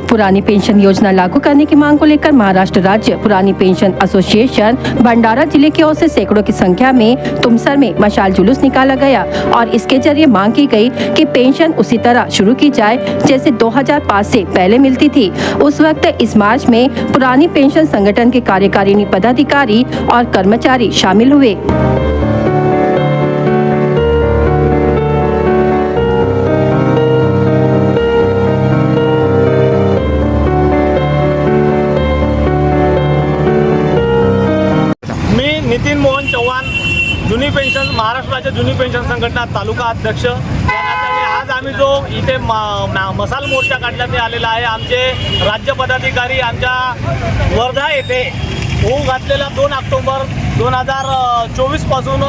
पुरानी पेंशन योजना लागू करने की मांग को लेकर महाराष्ट्र राज्य पुरानी पेंशन एसोसिएशन भंडारा जिले की ओर से सैकड़ों की संख्या में तुमसर में मशाल जुलूस निकाला गया और इसके जरिए मांग की गई कि पेंशन उसी तरह शुरू की जाए जैसे 2005 से पहले मिलती थी। उस वक्त इस मार्च में पुरानी पेंशन संगठन के कार्यकारिणी पदाधिकारी और कर्मचारी शामिल हुए। नितीन मोहन चव्हाण, जुनी पेन्शन महाराष्ट्र राज्य जुनी पेन्शन संघटना तालुका अध्यक्ष। आज आम्ही जो इथे मसाल मोर्चा काढण्यात आलेला आहे, आमचे राज्य पदाधिकारी आमच्या वर्धा येथे होऊ घातलेला 2 ऑक्टोबर 2024 पासून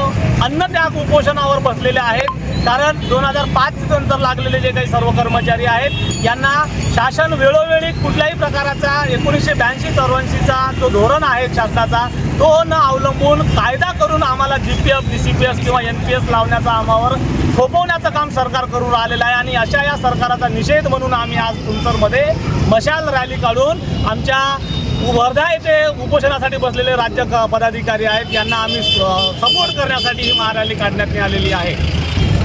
अन्नत्याग उपोषणावर बसलेले आहेत। कारण 2005 नंतर लागलेले जे काही सर्व कर्मचारी आहेत यांना शासन वेळोवेळी कुठल्याही प्रकारचा 1982-84चा जो धोरण आहे शासनाचा तो न अवलंबून कायदा करून आम्हाला जीपीएफ, डीसीपीएस किंवा एनपीएस लावण्याचा आम्हावर थोपवण्याचं काम सरकार करून राहिलेलं आहे। आणि अशा या सरकारचा निषेध म्हणून आम्ही आज तुमसरमध्ये मशाल रॅली काढून आमच्या वर्धा येथे उपोषणासाठी बसलेले राज्य पदाधिकारी आहेत यांना आम्ही सपोर्ट करण्यासाठी ही महारॅली काढण्यात आलेली आहे।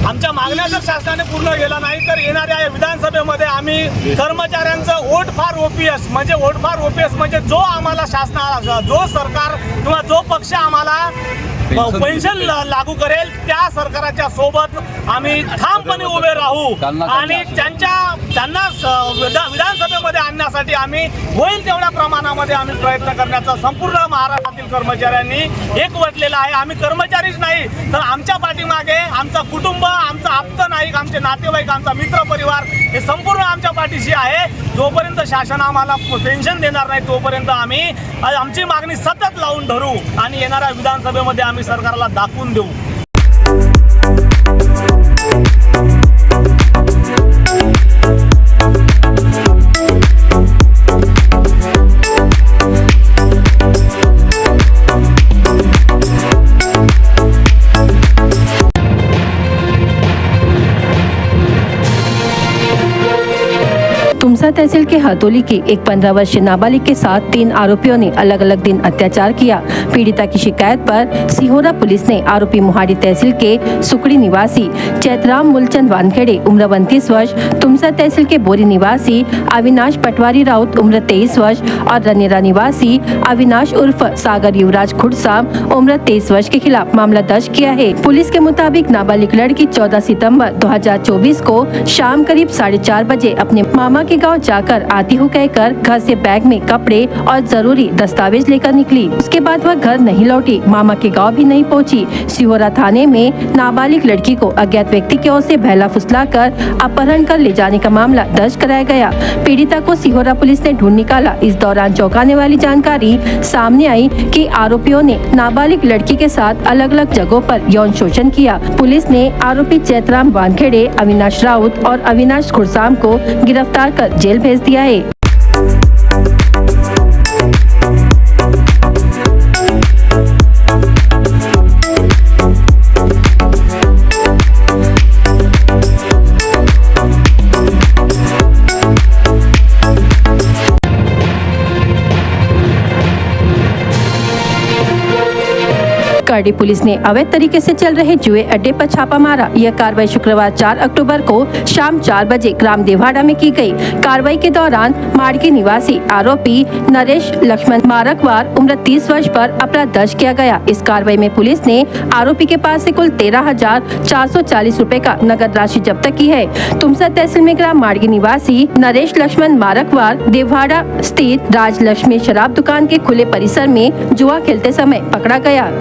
आमच्या मागण्या जर शासनाने पूर्ण केला नाही तर येणाऱ्या या विधानसभेमध्ये आम्ही कर्मचाऱ्यांचं वोट फॉर ओपीएस म्हणजे जो आम्हाला शासनाला जो सरकार किंवा जो पक्ष आम्हाला पेन्शन लागू करेल त्या सरकारच्या सोबत आम्ही ठामपणे उभे राहू आणि त्यांना विधानसभेमध्ये आणण्यासाठी आम्ही होईल तेवढ्या प्रमाणामध्ये आम्ही प्रयत्न करण्याचा संपूर्ण महाराष्ट्रातील कर्मचाऱ्यांनी एकवटलेला आहे। आम्ही कर्मचारीच नाही तर आमच्या पाठीमागे आमचा कुटुंब, आमचा आप्त नाईक, आमचे नातेवाईक, आमचा मित्र परिवार हे संपूर्ण आमच्या पाठीशी आहे। जोपर्यंत शासन आम्हाला पेन्शन देणार नाही तोपर्यंत आम्ही आमची मागणी सतत लावून धरू आणि येणाऱ्या विधानसभेमध्ये आम्ही सरकारला दाखवून देऊ। तुमसा तहसील के हथौली की एक 15 वर्षीय नाबालिग के साथ 3 आरोपियों ने अलग अलग दिन अत्याचार किया। पीड़िता की शिकायत पर सिहोरा पुलिस ने आरोपी मोहाड़ी तहसील के सुकड़ी निवासी चैतराम मूलचंद वानखेड़े उम्र 29 वर्ष, तुमसा तहसील के बोरी निवासी अविनाश पटवारी राउत उम्र 23 वर्ष और रनेरा निवासी अविनाश उर्फ सागर युवराज खुड़साम उम्र 23 वर्ष के खिलाफ मामला दर्ज किया है। पुलिस के मुताबिक नाबालिग लड़की 14 सितंबर 2024 को शाम करीब 4:30 बजे अपने मामा के गांव जाकर आती हूँ कहकर घर से बैग में कपड़े और जरूरी दस्तावेज लेकर निकली। उसके बाद वह घर नहीं लौटी, मामा के गांव भी नहीं पहुंची। सिहोरा थाने में नाबालिग लड़की को अज्ञात व्यक्ति की ओर से बहला फुसलाकर अपहरण कर ले जाने का मामला दर्ज कराया गया। पीड़िता को सिहोरा पुलिस ने ढूंढ निकाला। इस दौरान चौंकाने वाली जानकारी सामने आई कि आरोपियों ने नाबालिग लड़की के साथ अलग अलग जगहों पर यौन शोषण किया। पुलिस ने आरोपी चैतराम वानखेड़े, अविनाश राउत और अविनाश खुड़साम को गिरफ्तार कर जेल भेज दिया है। करडी पुलिस ने अवैध तरीके से चल रहे जुए अड्डे पर छापा मारा। यह कार्रवाई शुक्रवार 4 अक्टूबर को शाम 4 बजे ग्राम देवाड़ा में की गई। कार्रवाई के दौरान माड़की निवासी आरोपी नरेश लक्ष्मण मारकवार उम्र 30 वर्ष पर अपराध दर्ज किया गया। इस कार्रवाई में पुलिस ने आरोपी के पास से कुल 13,440 रुपए का नगद राशि जब्त की है। तुमसा तहसील में ग्राम माड़की निवासी नरेश लक्ष्मण मारकवार देवाड़ा स्थित राजलक्ष्मी शराब दुकान के खुले परिसर में जुआ खेलते समय पकड़ा गया।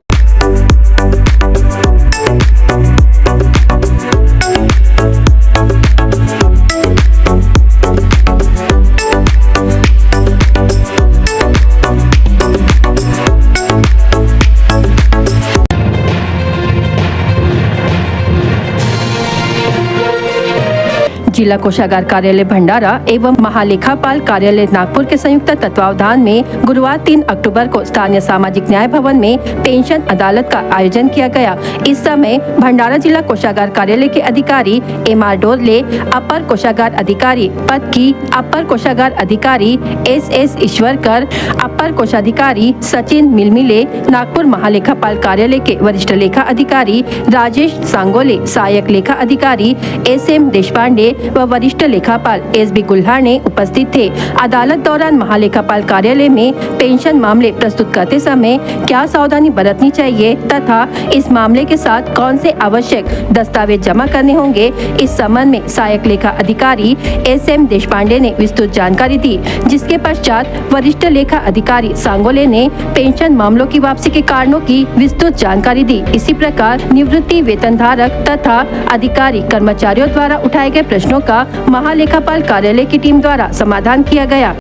जिला कोषागार कार्यालय भंडारा एवं महालेखापाल कार्यालय नागपुर के संयुक्त तत्वावधान में गुरुवार 3 अक्टूबर को स्थानीय सामाजिक न्याय भवन में पेंशन अदालत का आयोजन किया गया। इस समय भंडारा जिला कोषागार कार्यालय के अधिकारी MR डोरले, अपर कोषागार अधिकारी पद की अपर कोषागार अधिकारी SS ईश्वरकर, अपर कोषाधिकारी सचिन मिलमिले, नागपुर महालेखापाल कार्यालय के वरिष्ठ लेखा अधिकारी राजेश सांगोले, सहायक लेखा अधिकारी SM देशपांडे व वरिष्ठ लेखापाल SB गुल्हाने उपस्थित थे। अदालत दौरान महालेखापाल कार्यालय में पेंशन मामले प्रस्तुत करते समय क्या सावधानी बरतनी चाहिए तथा इस मामले के साथ कौन से आवश्यक दस्तावेज जमा करने होंगे, इस संबंध में सहायक लेखा अधिकारी SM देशपांडे ने विस्तृत जानकारी दी, जिसके पश्चात वरिष्ठ लेखा अधिकारी सांगोले ने पेंशन मामलों की वापसी के कारणों की विस्तृत जानकारी दी। इसी प्रकार निवृत्ति वेतन धारक तथा अधिकारी कर्मचारियों द्वारा उठाए गए प्रश्नों का महालेखापाल कार्यालय की टीम द्वारा समाधान किया गया।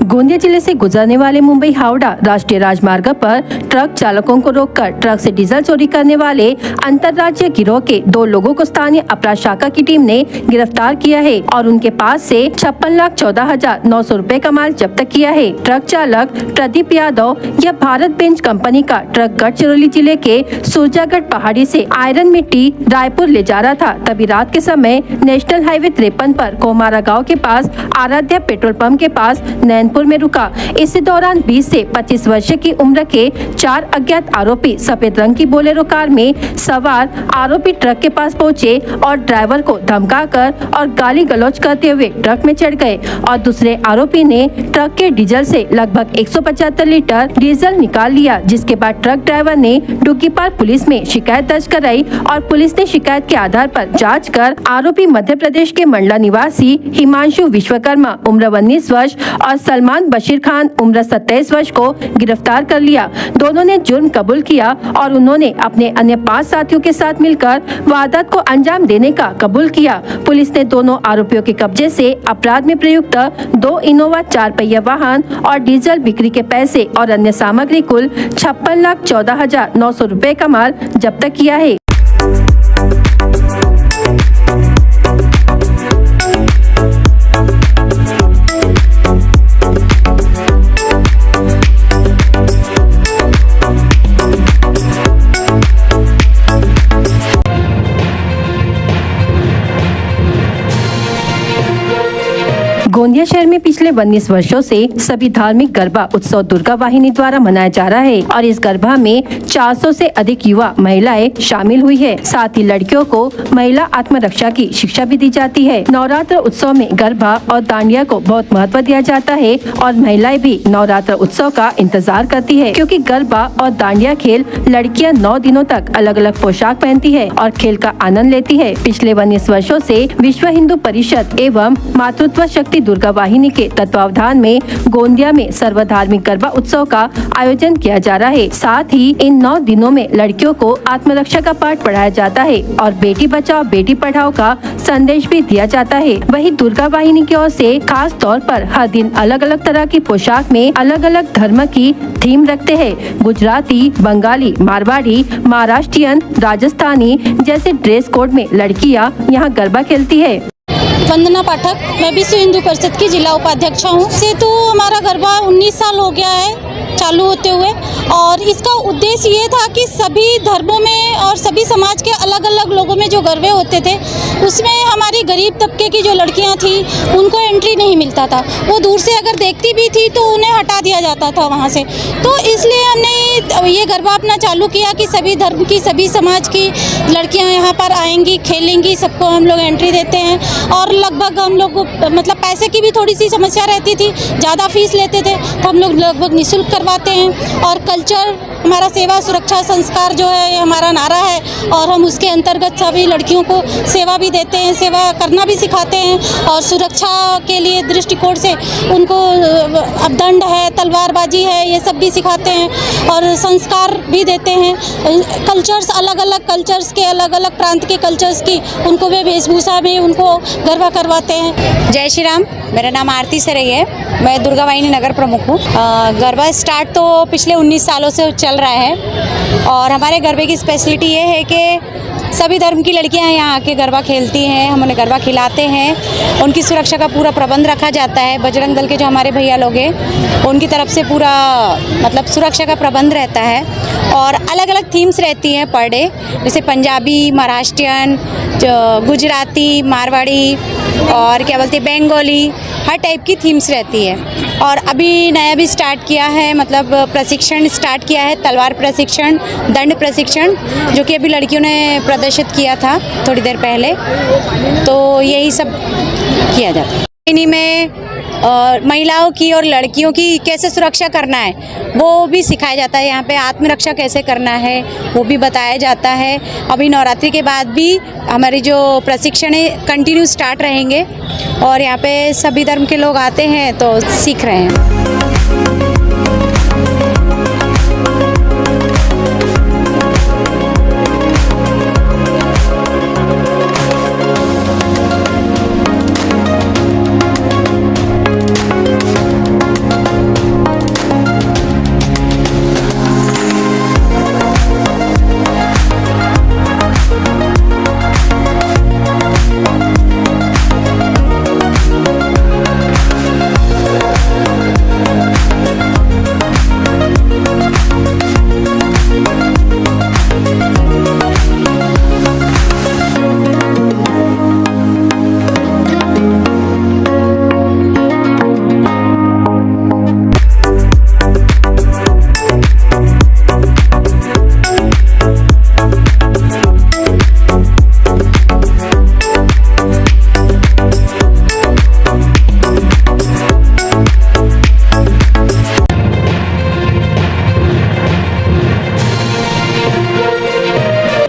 गोंदिया जिले से गुजरने वाले मुंबई हावड़ा राष्ट्रीय राजमार्ग पर ट्रक चालकों को रोककर ट्रक से डीजल चोरी करने वाले अंतर्राज्यीय गिरोह के 2 लोगों को स्थानीय अपराध शाखा की टीम ने गिरफ्तार किया है और उनके पास से 56,14,900 रुपए का माल जब्त किया है। ट्रक चालक प्रदीप यादव यह भारत बेंच कंपनी का ट्रक गढ़चिरौली जिले के सुरजागढ़ पहाड़ी से आयरन मिट्टी रायपुर ले जा रहा था। तभी रात के समय नेशनल हाईवे 53 पर कोमारा गाँव के पास आराध्या पेट्रोल पंप के पास नैनपुर में रुका। इस दौरान 20 से 25 वर्ष की उम्र के 4 अज्ञात आरोपी सफेद रंग की बोलेरो कार में सवार आरोपी ट्रक के पास पहुंचे और ड्राइवर को धमकाकर और गाली गलौज करते हुए ट्रक में चढ़ गए और दूसरे आरोपी ने ट्रक के डीजल से लगभग 175 लीटर डीजल निकाल लिया, जिसके बाद ट्रक ड्राइवर ने डुग्गीपार पुलिस में शिकायत दर्ज कराई और पुलिस ने शिकायत के आधार पर जाँच कर आरोपी मध्य प्रदेश के मंडला निवासी हिमांशु विश्वकर्मा उम्र 19 वर्ष और सलमान बशीर खान उम्र 27 वर्ष को गिरफ्तार कर लिया। दोनों ने जुर्म कबूल किया और उन्होंने अपने अन्य 5 साथियों के साथ मिलकर वारदात को अंजाम देने का कबूल किया। पुलिस ने दोनों आरोपियों के कब्जे से अपराध में प्रयुक्त 2 इनोवा 4 पहिया वाहन और डीजल बिक्री के पैसे और अन्य सामग्री कुल 56,14,900 रुपए का माल जब्त किया है। गोंदिया शहर में पिछले 19 वर्षों से सभी धार्मिक गरबा उत्सव दुर्गा वाहिनी द्वारा मनाया जा रहा है और इस गरबा में 400 से अधिक युवा महिलाएं शामिल हुई है। साथ ही लड़कियों को महिला आत्मरक्षा की शिक्षा भी दी जाती है। नवरात्र उत्सव में गरबा और दांडिया को बहुत महत्व दिया जाता है और महिलाएं भी नवरात्र उत्सव का इंतजार करती है, क्योंकि गरबा और दांडिया खेल लड़कियां 9 दिनों तक अलग अलग पोशाक पहनती है और खेल का आनंद लेती है। पिछले 19 वर्षों से विश्व हिंदू परिषद एवं मातृत्व शक्ति दुर्गा वाहिनी के तत्वावधान में गोंदिया में सर्वधार्मिक गरबा उत्सव का आयोजन किया जा रहा है। साथ ही इन 9 दिनों में लड़कियों को आत्मरक्षा का पाठ पढ़ाया जाता है और बेटी बचाओ बेटी पढ़ाओ का संदेश भी दिया जाता है। वहीं दुर्गा वाहिनी की ओर से खास तौर पर हर दिन अलग अलग तरह की पोशाक में अलग अलग धर्म की थीम रखते हैं। गुजराती, बंगाली, मारवाड़ी, महाराष्ट्रियन, राजस्थानी जैसे ड्रेस कोड में लड़कियां यहाँ गरबा खेलती है। वंदना पाठक, मैं विश्व हिंदू परिषद की जिला उपाध्यक्ष हूँ। से तो हमारा गरबा 19 साल हो गया है चालू होते हुए और इसका उद्देश्य ये था कि सभी धर्मों में और सभी समाज के अलग अलग लोगों में जो गरबे होते थे उसमें हमारी गरीब तबके की जो लड़कियां थी उनको एंट्री नहीं मिलता था। वो दूर से अगर देखती भी थी तो उन्हें हटा दिया जाता था वहाँ से। तो इसलिए हमने ये गरबा अपना चालू किया कि सभी धर्म की सभी समाज की लड़कियाँ यहाँ पर आएंगी, खेलेंगी, सबको हम लोग एंट्री देते हैं और लगभग हम लोग मतलब पैसे की भी थोड़ी सी समस्या रहती थी, ज़्यादा फीस लेते थे, तो हम लोग लगभग निःशुल्क करवाते हैं। और कल्चर हमारा सेवा सुरक्षा संस्कार जो है ये हमारा नारा है, और हम उसके अंतर्गत सभी लड़कियों को सेवा भी देते हैं, सेवा करना भी सिखाते हैं, और सुरक्षा के लिए दृष्टिकोण से उनको अब दंड है, तलवारबाजी है, ये सब भी सिखाते हैं, और संस्कार भी देते हैं। कल्चर्स अलग अलग कल्चर्स के, अलग अलग प्रांत के कल्चर्स की उनको वे वेशभूषा में उनको गरबा करवाते हैं। जय श्री राम, मेरा नाम आरती सराय है, मैं दुर्गा वाहिनी नगर प्रमुख हूँ। गरबा स्टार्ट तो पिछले 19 सालों से चल रहा है, और हमारे गरबे की स्पेशलिटी ये है कि सभी धर्म की लड़कियां यहाँ आके गरबा खेलती हैं, हम उन्हें गरबा खिलाते हैं, उनकी सुरक्षा का पूरा प्रबंध रखा जाता है। बजरंग दल के जो हमारे भैया लोग हैं उनकी तरफ से पूरा मतलब सुरक्षा का प्रबंध रहता है, और अलग अलग थीम्स रहती हैं पर डे, जैसे पंजाबी, महाराष्ट्रियन, गुजराती, मारवाड़ी और क्या बोलते हैं बंगाली, हर टाइप की थीम्स रहती है। और अभी नया भी स्टार्ट किया है, मतलब प्रशिक्षण स्टार्ट किया है, तलवार प्रशिक्षण, दंड प्रशिक्षण, जो कि अभी लड़कियों ने प्रदर्शित किया था थोड़ी देर पहले, तो यही सब किया जाता है। इन्हीं में महिलाओं की और लड़कियों की कैसे सुरक्षा करना है वो भी सिखाया जाता है। यहाँ पे आत्मरक्षा कैसे करना है वो भी बताया जाता है। अभी नवरात्रि के बाद भी हमारी जो प्रशिक्षण है कंटिन्यू स्टार्ट रहेंगे, और यहाँ पे सभी धर्म के लोग आते हैं तो सीख रहे हैं।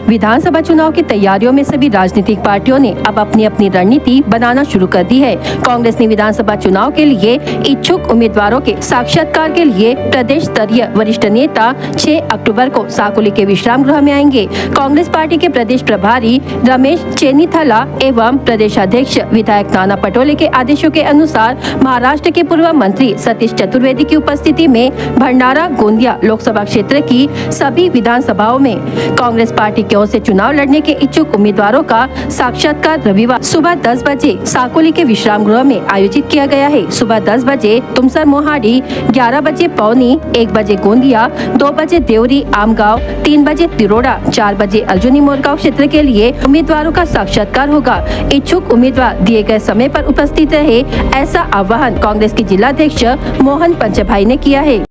विधानसभा चुनाव की तैयारियों में सभी राजनीतिक पार्टियों ने अब अपनी अपनी रणनीति बनाना शुरू कर दी है। कांग्रेस ने विधानसभा चुनाव के लिए इच्छुक उम्मीदवारों के साक्षात्कार के लिए प्रदेश स्तरीय वरिष्ठ नेता 6 अक्टूबर को साकोली के विश्राम गृह में आएंगे। कांग्रेस पार्टी के प्रदेश प्रभारी रमेश चेन्नीथला एवं प्रदेश अध्यक्ष विधायक नाना पटोले के आदेशों के अनुसार महाराष्ट्र के पूर्व मंत्री सतीश चतुर्वेदी की उपस्थिति में भंडारा गोंदिया लोकसभा क्षेत्र की सभी विधानसभाओं में कांग्रेस पार्टी की ओर से चुनाव लड़ने के इच्छुक उम्मीदवारों का साक्षात्कार रविवार सुबह 10 बजे साकोली के विश्राम गृह में आयोजित किया गया है। सुबह 10 बजे तुमसर मोहाड़ी, 11 बजे पौनी, 1 बजे गोंदिया, 2 बजे देवरी आमगांव, 3 बजे तिरोड़ा, 4 बजे अर्जुनी मोरगांव क्षेत्र के लिए उम्मीदवारों का साक्षात्कार होगा। इच्छुक उम्मीदवार दिए गए समय पर उपस्थित रहे, ऐसा आह्वान कांग्रेस के जिलाध्यक्ष मोहन पंचभाई ने किया है।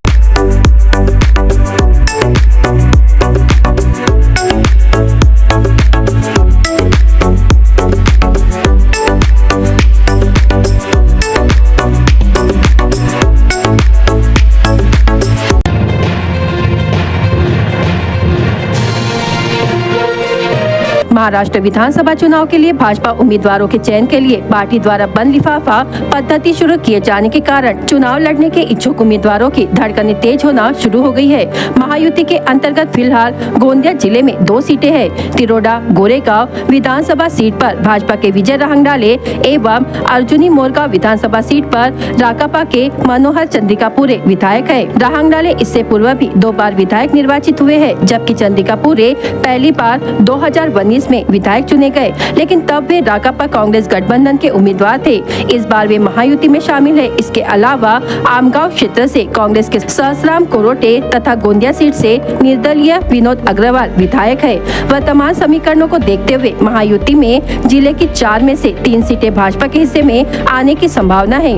महाराष्ट्र विधानसभा चुनाव के लिए भाजपा उम्मीदवारों के चयन के लिए पार्टी द्वारा बंद लिफाफा पद्धति शुरू किए जाने के कारण चुनाव लड़ने के इच्छुक उम्मीदवारों की धड़कनें तेज होना शुरू हो गई है। महायुति के अंतर्गत फिलहाल गोंदिया जिले में 2 सीटें हैं। तिरोड़ा गोरेगांव विधानसभा सीट पर भाजपा के विजय रहंगडाले एवं अर्जुनी मोरगांव विधानसभा सीट पर राकापा के मनोहर चंद्रिकापुरे विधायक है। रहंगडाले इससे पूर्व भी 2 बार विधायक निर्वाचित हुए हैं, जबकि चंद्रिकापुरे पहली बार 2019 में विधायक चुने गए, लेकिन तब वे राकापा कांग्रेस गठबंधन के उम्मीदवार थे। इस बार वे महायुति में शामिल है। इसके अलावा आमगांव क्षेत्र से कांग्रेस के सहसराम कोरोटे तथा गोंदिया सीट से निर्दलीय विनोद अग्रवाल विधायक है। वर्तमान समीकरणों को देखते हुए महायुति में जिले की 4 में से 3 सीटें भाजपा के हिस्से में आने की संभावना है।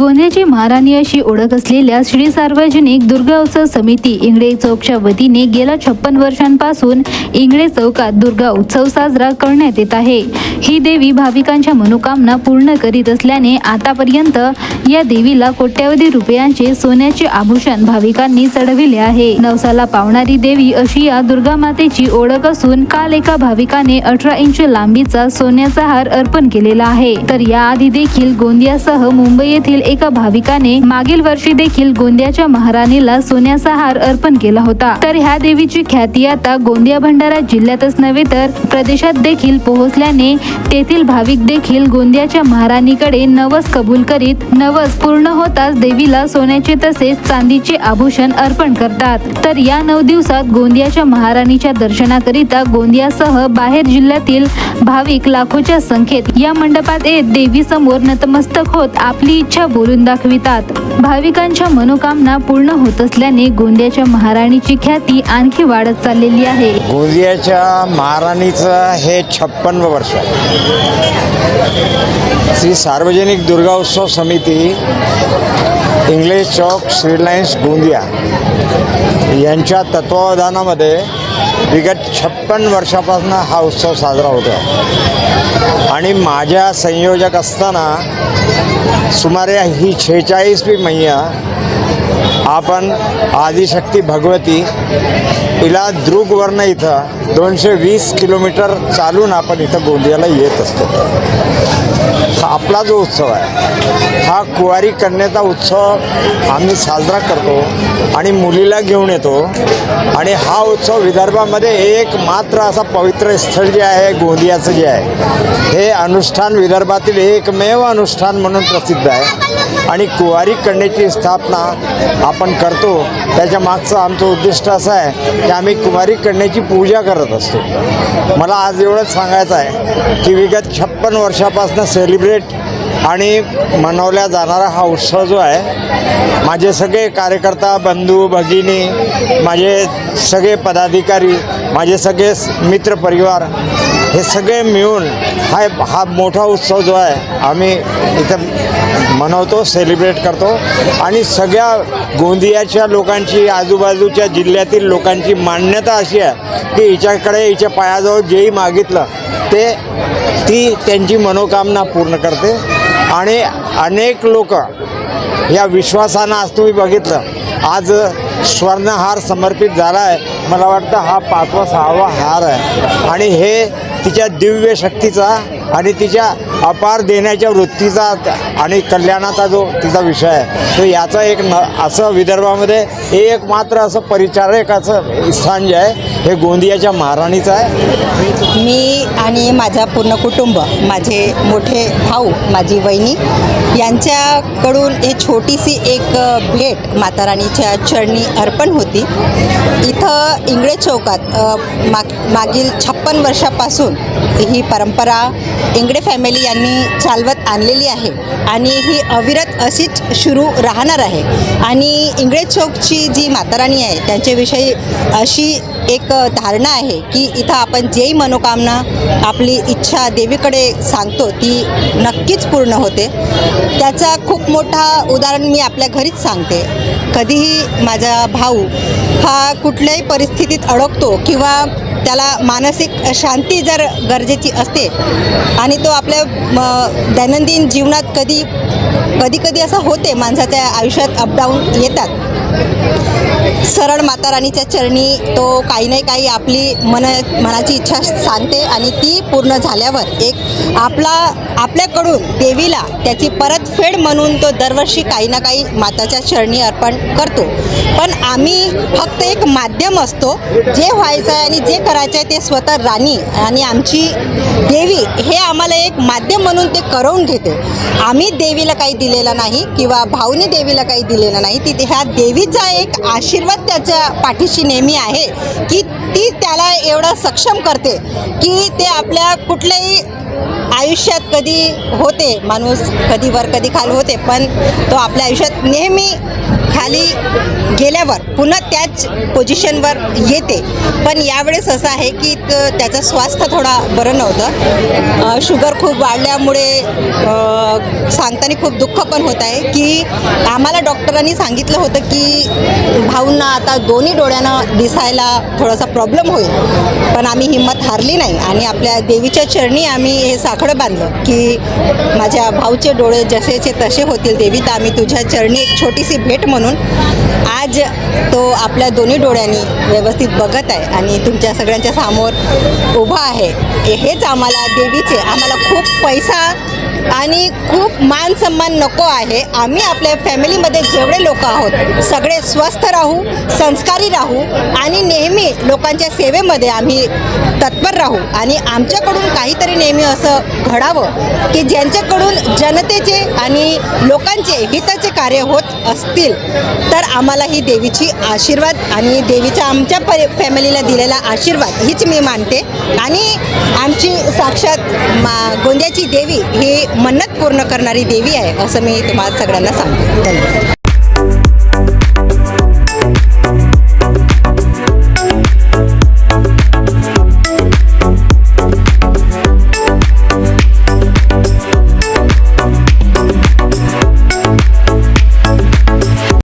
गोंदियाची महाराणी अशी ओळख असलेल्या श्री सार्वजनिक दुर्गा उत्सव समिती इंगळे चौकच्या वतीने गेल्या 56 वर्षांपासून इंगळे चौकात दुर्गा उत्सव साजरा करण्यात येत आहे। ही देवी भाविकांच्या मनोकामना पूर्ण करीत असल्याने आतापर्यंत या देवीला कोट्यावधी रुपयांचे सोन्याचे आभूषण भाविकांनी चढविले आहे। नवसाला पावणारी देवी अशी या दुर्गा मातेची ओळख असून काल एका भाविकाने 18 इंच लांबीचा सोन्याचा हार अर्पण केलेला आहे। तर याआधी देखील गोंदियासह मुंबई येथील एका भाविकाने मागील वर्षी देखील गोंदियाच्या महाराणीला सोन्याचा हार अर्पण केला होता। तर ह्या देवीची ख्याती आता गोंदिया भंडारा जिल्ह्यातच नव्हे तर प्रदेशात देखील पोहोचल्याने तेथील भाविक देखील गोंदियाच्या महाराणीकडे नवस कबूल करीत नवस पूर्ण होताच देवीला सोन्याचे तसेच चांदीचे आभूषण अर्पण करतात। तर या 9 दिवसात गोंदियाच्या महाराणीच्या दर्शनाकरिता गोंदियासह बाहेर जिल्ह्यातील भाविक लाखोच्या संख्येत या मंडपात येत देवी समोर नतमस्तक होत आपली इच्छा बोलून दाखवितात। भाविकांच्या मनोकामना पूर्ण होत असल्याने गोंदियाच्या महाराणीची ख्याती आणखी वाढत चाललेली आहे। गोंदियाच्या महाराणीचं हे 56 वर्ष श्री सार्वजनिक दुर्गा उत्सव समिती इंग्लिश चौक श्रीलायन्स गोंदिया यांच्या तत्वावधानामध्ये विगत 56 वर्षापासून हा उत्सव साजरा होतो आहे आणि माझ्या संयोजक असताना सुमारे ही 46वी मैया आपण आदिशक्ती भगवती हिला दृगवर्ण इथं 220 किलोमीटर चालून आपण इथं गोंदियाला येत असतो। हा आपला जो उत्सव आहे हा कुवारी कन्येचा उत्सव आम्ही साजरा करतो आणि मुलीला घेऊन येतो आणि हा उत्सव विदर्भामध्ये एक मात्र असा पवित्र स्थळ जे आहे गोंदियाचं जे आहे हे अनुष्ठान विदर्भातील एकमेव अनुष्ठान म्हणून प्रसिद्ध आहे आणि कुवारी कन्येची स्थापना आपण करतो। त्याच्या मागचं आमचं उद्दिष्ट असं आहे की आम्ही कुवारी कन्येची पूजा करत असतो। मला आज एवढंच सांगायचं आहे की विगत 56 वर्षापासून सेलिब्रेट आणि मनवल्या जाणारा हा उत्सव जो आहे माझे सगळे कार्यकर्ता बंधू भगिनी माझे सगळे पदाधिकारी माझे सगळे मित्रपरिवार हे सगळे मिळून हा मोठा उत्सव जो आहे आम्ही इथं मनवतो सेलिब्रेट करतो आणि सगळ्या गोंदियाच्या लोकांची आजूबाजूच्या जिल्ह्यातील लोकांची मान्यता अशी आहे की हिच्याकडे हिच्या पायाजवळ जेही मागितलं ती त्यांची मनोकामना पूर्ण करते आणि अनेक लोक या विश्वासानं आज तुम्ही बघितलं आज स्वर्णहार समर्पित झाला आहे। मला वाटतं हा 5वा 6वा हार आहे आणि हे तिच्या दिव्य शक्तीचा आणि तिच्या अपार देण्याच्या वृत्तीचा आणि कल्याणाचा जो तिचा विषय आहे तो याचा एक असं विदर्भामध्ये एक मात्र असं परिचारकाचं स्थान जे आहे हे गोंदियाच्या महाराणीचं आहे। मी आणि माझा पूर्ण कुटुंब माझे मोठे भाऊ माझी वहिनी यांच्याकडून हे छोटीशी एक भेट माता राणीच्या चरणी अर्पण होती। इथं इंगळे चौकात मागील 56 वर्षापासून ही परंपरा इंगळे फॅमिली यांनी चालवत आणलेली आहे आणि ही अविरत अशीच सुरू राहणार आहे आणि इंगळे चौकची जी माता राणी आहे त्यांच्याविषयी अशी एक धारणा आहे की इथं आपण जेही मनोकामना आपली इच्छा देवीकडे सांगतो ती नक्कीच पूर्ण होते। त्याचा खूप मोठा उदाहरण मी आपल्या घरीच सांगते। कधीही माझा भाऊ हा कुठल्याही परिस्थितीत अडकतो किंवा त्याला मानसिक शांती जर गरजेची असते आणि तो आपल्या दैनंदिन जीवनात कधी असं होते माणसाच्या आयुष्यात अपडाऊन येतात सरळ माता राणीच्या चरणी तो काही नाही काही आपली मनाची इच्छा सांगते आणि ती पूर्ण झाल्यावर एक आपल्याकडून देवीला त्याची परतफेड म्हणून तो दरवर्षी काही ना काही माताच्या चरणी अर्पण करतो। पण आम्ही फक्त एक माध्यम असतो। जे व्हायचं आहे आणि जे करायचं आहे ते स्वतः राणी आणि आमची देवी हे आम्हाला एक माध्यम म्हणून ते करवून घेते। आम्ही देवीला काही दिलेलं नाही किंवा भाऊनी देवीला काही दिलेलं नाही। ती ह्या देवीचा एक आशीर्वाद त्याच्या पाठीशी नेहमी आहे की ती त्याला एवढं सक्षम करते की ते आपल्या कुठल्याही आयुष्यात कधी होते माणूस कधी वर कधी खाल होते पण तो आपल्या आयुष्यात नेहमी खाली गेल्यावर पुन्हा त्याच पोझिशनवर येते. पण यावेळेस असं आहे की त्याचं स्वास्थ्य थोडा बरं नव्हतं. शुगर खूप वाढल्यामुळे सांगताना खूप दुःख पण होत आहे की आम्हाला डॉक्टरांनी सांगितलं होतं की भाऊंना आता दोन्ही डोळ्यानं दिसायला थोडासा प्रॉब्लेम होईल. पण आम्ही हिंमत हारली नाही आणि आपल्या देवीच्या चरणी आम्ही हे साकडं बांधलं की माझ्या भाऊचे डोळे जसेचे तसे होतील देवी, तर आम्ही तुझ्या चरणी एक छोटीशी भेट म्हणून आज तो आपल्या दोन्ही डोळ्यांनी व्यवस्थित बघत आहे आणि तुमच्या सगळ्यांच्या समोर उभा आहे. हेच आम्हाला देवीचे, आम्हाला खूप पैसा आणि खूप मान सन्मान नको आहे. आम्ही आपल्या फॅमिलीमध्ये जेवढे लोक आहोत सगळे स्वस्थ राहू, संस्कारी राहू आणि नेहमी लोकांच्या सेवेमध्ये आम्ही तत्पर राहू आणि आमच्याकडून काहीतरी नेहमी असं घडावं की ज्यांच्याकडून जनतेचे आणि लोकांचे हिताचे कार्य होत असतील तर आम्हाला ही देवीची आशीर्वाद आणि देवीचा आमच्या फॅमिलीला दिलेला आशीर्वाद हीच मी मानते. आणि आमची साक्षात गोंद्याची देवी ही मन्नत पूर्ण करणारी देवी आहे असं मी तुम्हाला सगळ्यांना सांगते. धन्यवाद.